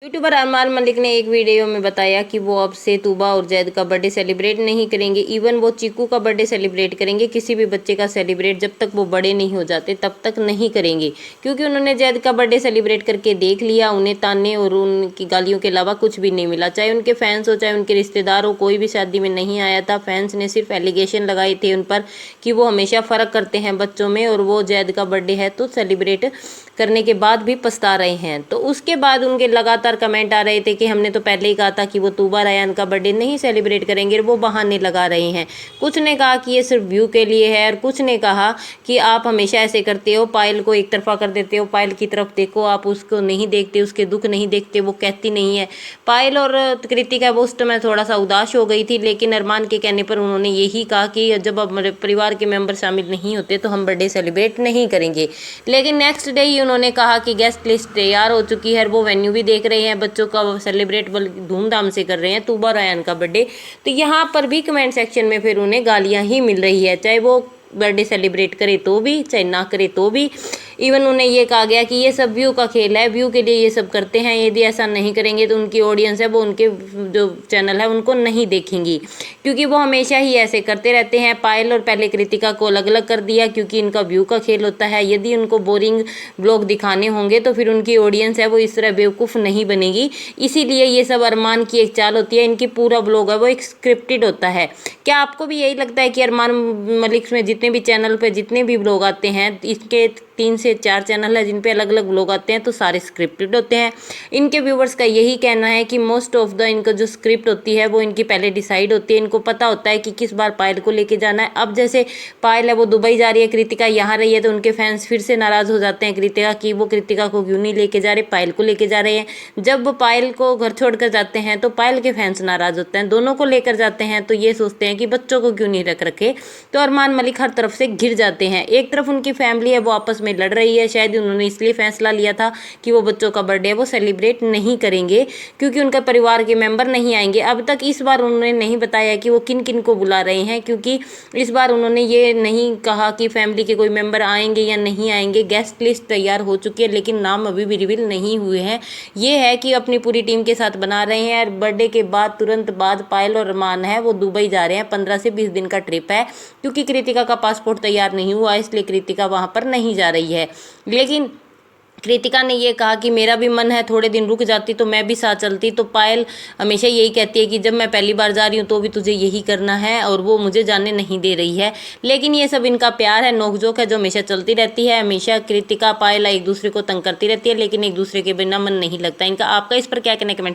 YouTuber Armaan Malik ने एक video में बताया कि वो अब से तूबा और जैद का बर्थडे सेलिब्रेट नहीं करेंगे। इवन वो चीकू का बर्थडे सेलिब्रेट करेंगे, किसी भी बच्चे का सेलिब्रेट जब तक वो बड़े नहीं हो जाते तब तक नहीं करेंगे, क्योंकि उन्होंने जैद का बर्थडे सेलिब्रेट करके देख लिया। उन्हें ताने और उनकी गालियों के अलावा कुछ भी नहीं मिला। चाहे उनके फैंस हो, चाहे उनके रिश्तेदार हो, कोई भी शादी में नहीं आया था। फैंस ने सिर्फ एलिगेशन लगाए थे उन पर कि वो हमेशा फ़र्क करते हैं बच्चों में, और वो जैद का बर्थडे है तो सेलिब्रेट करने के बाद भी पछता रहे हैं। तो उसके बाद उनके लगातार कमेंट आ रहे थे कि हमने तो पहले ही कहा था कि वो तूबा रयान का बर्थडे नहीं सेलिब्रेट करेंगे, वो बहाने लगा रहे हैं। कुछ ने कहा कि ये सिर्फ व्यू के लिए है, और कुछ ने कहा कि आप हमेशा ऐसे करते हो, पायल को एक तरफा कर देते हो, पायल की तरफ देखो, आप उसको नहीं देखते, उसके दुख नहीं देखते, वो कहती नहीं है। पायल और कृतिका वो उस समय थोड़ा सा उदास हो गई थी, लेकिन अरमान के कहने पर उन्होंने यही कहा कि जब अब मेरे परिवार के मेंबर शामिल नहीं होते तो हम बर्थडे सेलिब्रेट नहीं करेंगे। लेकिन नेक्स्ट डे ही उन्होंने कहा कि गेस्ट लिस्ट तैयार हो चुकी है, वो वेन्यू भी देख रहे हैं, बच्चों का सेलिब्रेट धूमधाम से कर रहे हैं तूबा रयान का बर्थडे। तो यहाँ पर भी कमेंट सेक्शन में फिर उन्हें गालियाँ ही मिल रही है, चाहे वो बर्थडे सेलिब्रेट करे तो भी, चाहे ना करे तो भी। इवन उन्हें ये कहा गया कि ये सब व्यू का खेल है, व्यू के लिए ये सब करते हैं, यदि ऐसा नहीं करेंगे तो उनकी ऑडियंस है वो उनके जो चैनल है उनको नहीं देखेंगी, क्योंकि वो हमेशा ही ऐसे करते रहते हैं। पायल और पहले कृतिका को अलग अलग कर दिया क्योंकि इनका व्यू का खेल होता है। यदि उनको बोरिंग ब्लॉग दिखाने होंगे तो फिर उनकी ऑडियंस है वो इस तरह बेवकूफ़ नहीं बनेगी। इसीलिए ये सब अरमान की एक चाल होती है, इनकी पूरा ब्लॉग है वो एक स्क्रिप्टेड होता है। क्या आपको भी यही लगता है कि अरमान मलिक में जितने भी चैनल पे जितने भी ब्लॉग आते हैं, इसके 3 से 4 चैनल है जिन पे अलग अलग ब्लॉग आते हैं, तो सारे स्क्रिप्टेड होते हैं? इनके व्यूवर्स का यही कहना है कि मोस्ट ऑफ द इनका जो स्क्रिप्ट होती है वो इनकी पहले डिसाइड होती है। इनको पता होता है कि किस बार पायल को लेके जाना है। अब जैसे पायल है वो दुबई जा रही है, कृतिका यहाँ रही है, तो उनके फैंस फिर से नाराज़ हो जाते हैं कृतिका की, वो कृतिका को क्यों नहीं लेके जा रहे, पायल को लेके जा रहे हैं। जब वो पायल को घर छोड़कर जाते हैं तो पायल के फैंस नाराज़ होते हैं, दोनों को लेकर जाते हैं तो ये सोचते हैं कि बच्चों को क्यों नहीं रख रखे। तो अरमान मलिक हर तरफ से घिर जाते हैं। एक तरफ उनकी फैमिली है वो आपस में लड़ रही है, शायद उन्होंने इसलिए फैसला लिया था कि वो बच्चों का बर्थडे है वो सेलिब्रेट नहीं करेंगे क्योंकि उनका परिवार के मेंबर नहीं आएंगे। अब तक इस बार उन्होंने नहीं बताया कि वो किन किन को बुला रहे हैं, क्योंकि इस बार उन्होंने ये नहीं कहा कि फैमिली के कोई मेंबर आएंगे या नहीं आएंगे। गेस्ट लिस्ट तैयार हो चुकी है लेकिन नाम अभी भी रिवील नहीं हुए हैं। ये है कि अपनी पूरी टीम के साथ बना रहे हैं, और बर्थडे के बाद तुरंत बाद पायल और अरमान है वो दुबई जा रहे हैं। 15 से 20 दिन का ट्रिप है, क्योंकि कृतिका का पासपोर्ट तैयार नहीं हुआ इसलिए कृतिका वहाँ पर नहीं जा रही है। लेकिन कृतिका ने ये कहा कि मेरा भी मन है थोड़े दिन रुक जाती तो मैं भी साथ चलती। तो पायल हमेशा यही कहती है कि जब मैं पहली बार जा रही हूँ तो भी तुझे यही करना है, और वो मुझे जाने नहीं दे रही है। लेकिन ये सब इनका प्यार है, नोकझोंक है जो हमेशा चलती रहती है। हमेशा कृतिका पायल एक दूसरे को तंग करती रहती है, लेकिन एक दूसरे के बिना मन नहीं लगता इनका। आपका इस पर क्या कहना है, कमेंट